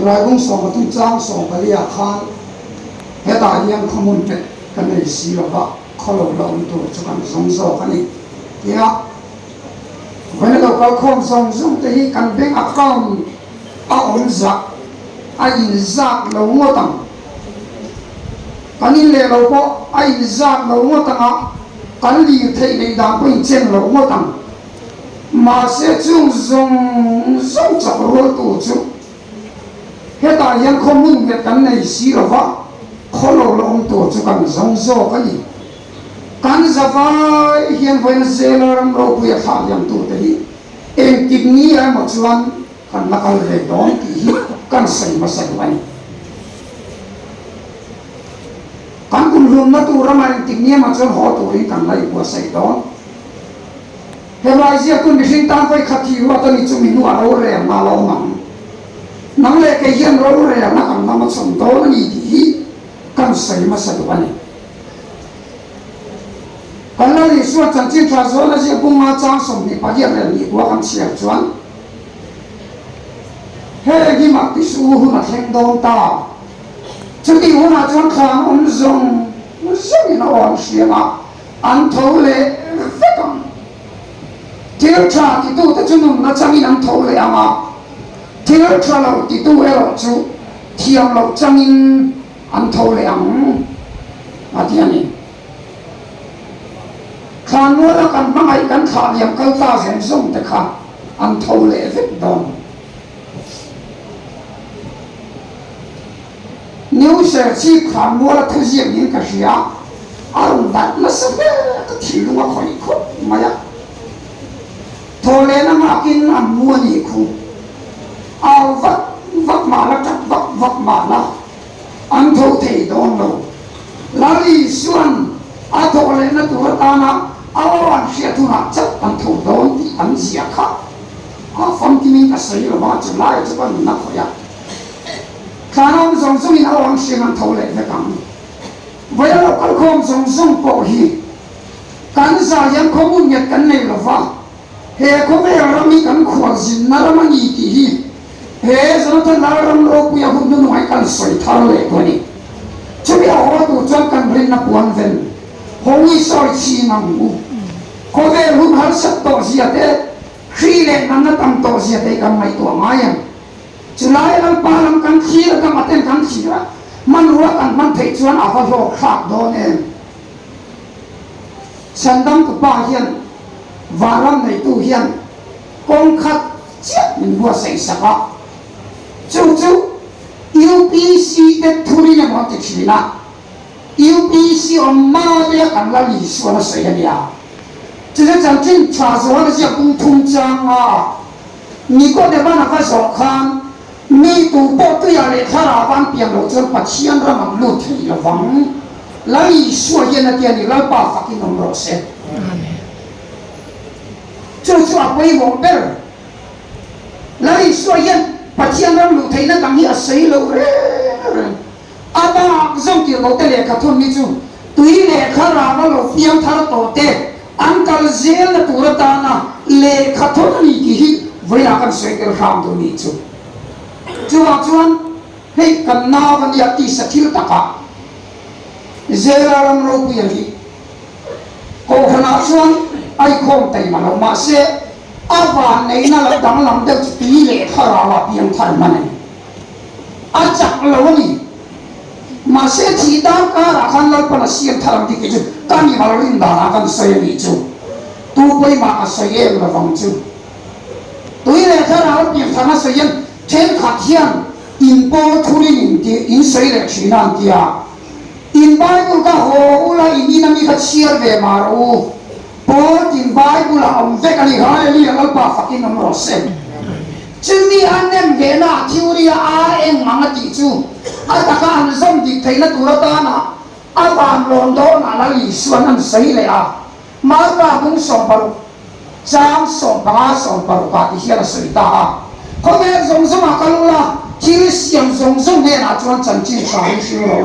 rai bung song tu chang song palia khan heta yang khamun pe kan nei si lawa kholo lom tu chukan zong zo kani ya when lo ka khom song song te hi kan bank account a on za a in za lo ngotang kanin le lo po a in za lo ngotang kan li thei nei dang po in chen lo ngotang mà sẽ chung dùng chọc rồi tổ chức hiện tại hiện không muốn việc cái này xí rồi vợ khó lâu lâu tổ chức cần giống do cái gì can za vai hiện Venezuela ram ro puya kha yam tu te em kidney ai một chuan kan nakal re don ki hi kan sai ma sai wani kan kun rum na tu ram ai kidney ma chuan ho tu ri kan lai bu sai don Malaysia kun bising tan fai khati wa ta ni chumi nu aro re ma lo nang le ke yen ro re na kan ma chom do ni di kan sai ma sa do ni kan la li suat chan chin tra zo la je bung ma chang som ni pa ye re ni wa kan sia chuan he gi ma ti su hu na theng dong ta chu ti hu na chuan khan om zong ni na wa sia ma an tho le fe kam thiếu tra thì tu ta chú nung nó chẳng in thấu lệ mà thiếu tra lâu thì tu ấy lâu chú thiếu lâu chẳng in ăn thấu lệ mà thì anh ấy khan mua là cần mang ai cần khả niệm câu ta sẽ dùng để khả ăn thấu lệ vết đòn nếu sẽ chỉ khan mua là thứ gì những cái gì á ăn đặt nó sẽ cái thiếu nó khỏi khóc mà ya thôi lên nó makin ăn mua gì khu ao vắt mà nó chắc vắt mà nó ăn thâu thì đón đâu lá đi xuân thôi lên nó tụi ta nó ao ăn xe thu nạp chắc ăn thâu đón thì ăn gì khác phong kim mình cái sấy là bao nhiêu lại cho con nó khỏi à khả năng dùng dùng ao ăn xe ăn thâu lên cái cắm vậy là cái không dùng bỏ hi cái saoยังkhông muốn nhận cái này là vâng he ko me rami kan khwazin naramani ti hi he zonata naram ro puya hundu no ai kan soi thar le koni chumi awa tu chal kan rin na puan ven hongi soi chi nam u ko ve hun har sat to sia te khi le nan na tam to sia te kan mai to mayan chulai al palam kan khi la kan aten kan chi ra man ruwa kan man thei chuan afa lo khak do ne sandam tu pa hian varam này tu hiền công khắc chết mình mua sành sạch đó chú UPC để thu đi nhà bọn chị na UPC ông ma để cần là lý số nó sấy đi à chỉ là chẳng chính trả số nó sẽ cũng thông trang à你过的办法少看你赌博对啊嘞他老板变了就把钱让我们录退了房来说现在店里老把法给弄落些就是啊，规模大，来说人把钱让路推那当也谁了嘞？阿爸从这路得来看通你就，对来看啦，那路边他多的，安个热了多了大那，来看通你去，为哪个谁个看到你就，就话专，嘿，跟那个也第十天大家，热了让路不愿意，我看那专。ai không tay mà nó mà sẽ ava này nó là đang làm được tỷ lệ khá là biến thành mà này chắc lâu nhỉ mà sẽ chỉ đang cả là khăn lâu còn là xiên thằng thì cái chứ cái gì mà linh đã là cái xây đi chứ tu bây mà xây em là vòng chứ tỷ lệ khá là biến thành nó xây em trên khát hiền in bao thu linh thì in xây được chuyện nào thì in bao nhiêu cái hồ là in năm cái chia về mà rồi bố tin Bible là ông vẽ cái này li ang alpa fakin ông rosem chứ đi anh em ghé na theory em mang cái gì chứ ai ta cái anh giống thì thấy nó tụi ta na ai bàn luận đó là lý xuân anh xây lại mà ta cũng sống bao trang sống ba sống bao cả thì hiện là xây ta có nghe giống giống mà cái là chỉ xem giống giống nghe là cho chân chính sai siêu rồi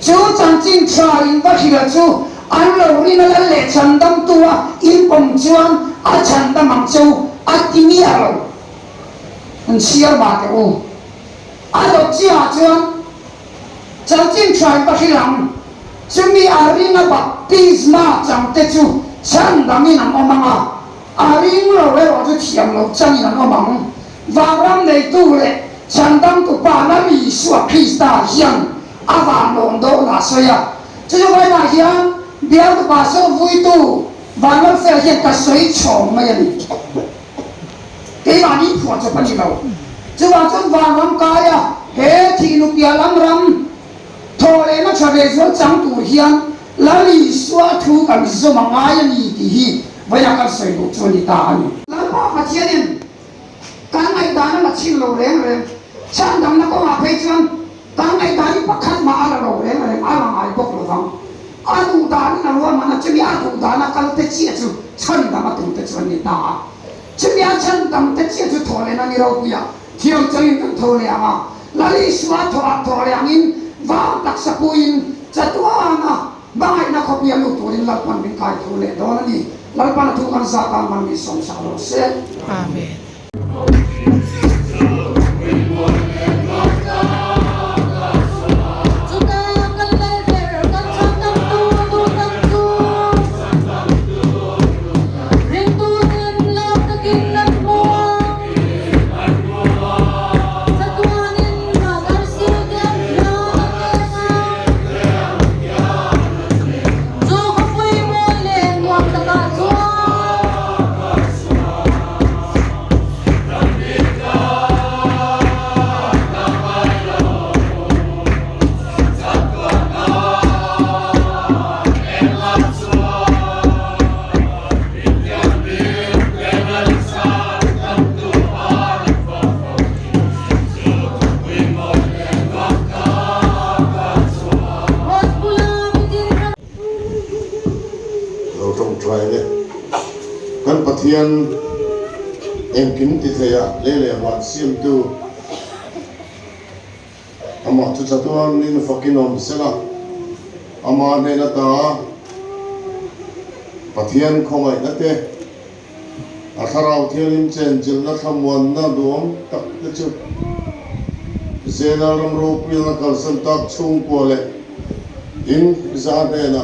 chứ chân chính sai bắt khi là chứ anh lâu đi nó lệ chân đâm tua in bông chuan chân đâm mang châu tìm hiểu anh chia mà cái ado chia chuan chalchin trai pa hilang chumi arina baptisma changte chu chan dami nam omanga aring lo le ro chu thiam lo chang nam omang varam nei tu le chan dam tu pa na li suwa krista hian ava long do na soya chu vai na hian biar tu pa so vui tu vanal fel hian ka soi chong mai ani cái bà đi phù cho pani lâu chứ bà chân vàng lắm cái à hết thì nó bia lắm lắm thôi nó trở về số trắng tủ hiền lá lì xóa thu cả bị số mà ngay như thì hi vậy là cái sợi bột cho đi ta nhỉ lá bao mà chia lên cái này ta nó là chín lâu đấy rồi sáng đằng nó có mà phải chân cái này ta đi bắt khát mà là lâu đấy rồi ai mà ai bốc rồi không ai cũng ta nó là mà nó chỉ biết ai cũng ta nó cái cái chia chứ chân ta mà tụng cái chân đi ta chứ biết chân tầm tới chia cho thổi lên anh đâu kìa thiếu cho những cái thổi lên mà là lý xóa thổi lên anh vào đặc sắc in chặt toa na bài na có bia lụt thổi lên lật bàn bên cạnh thổi lên đó là gì lật bàn thu căn sa căn bằng đi sống sao rồi sẽ Amen. kan pathian em kính ti thaya lele wat sim tu ama tu chatuan nin fakinom sela ama ne na ta pathian khongai na te atharau thialin chen jil na thamwan na dom tak te chu zena ram ro pil na kalsan tak chung ko le in za de na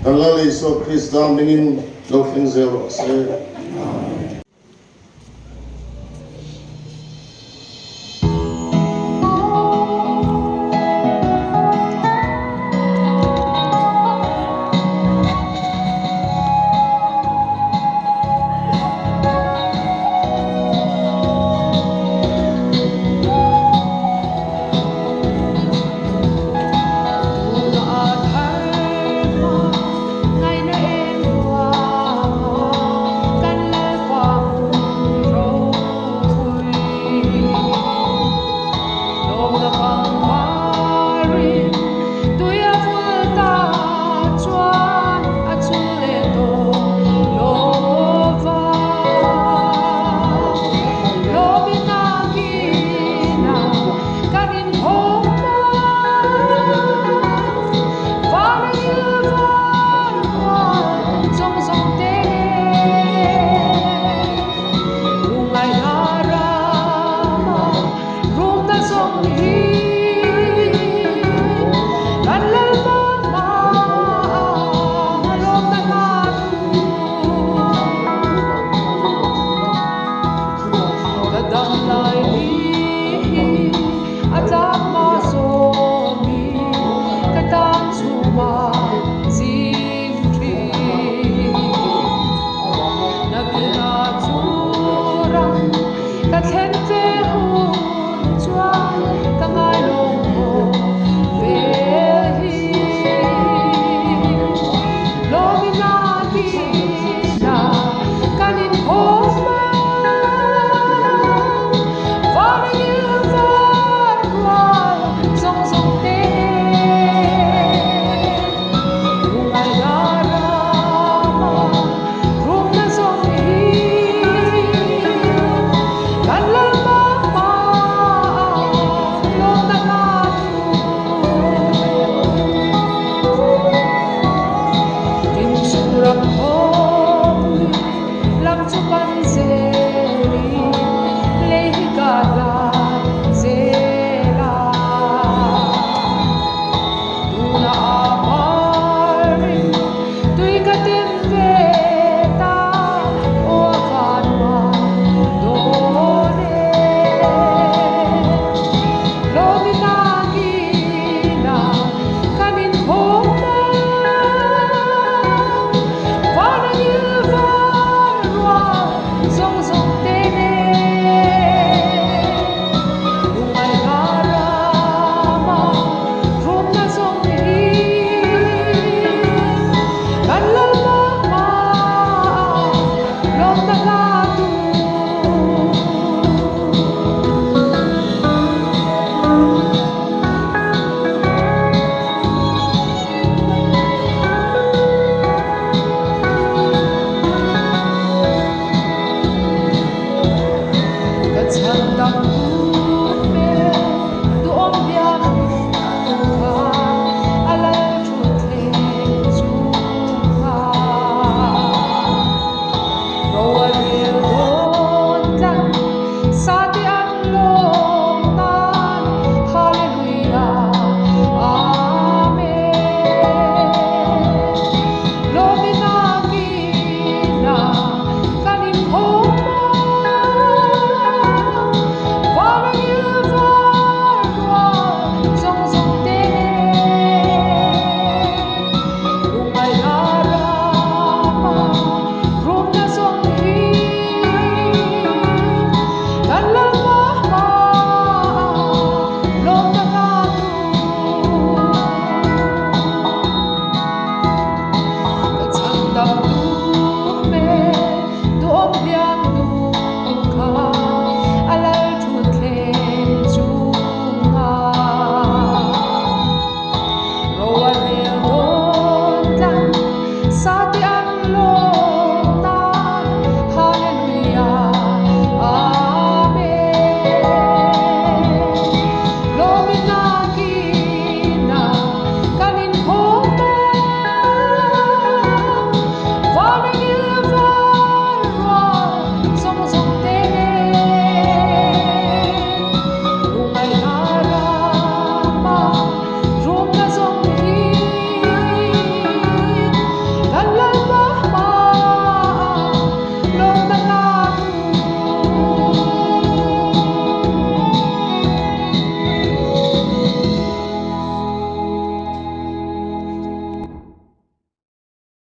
kalali so Krista minin lo fin zero se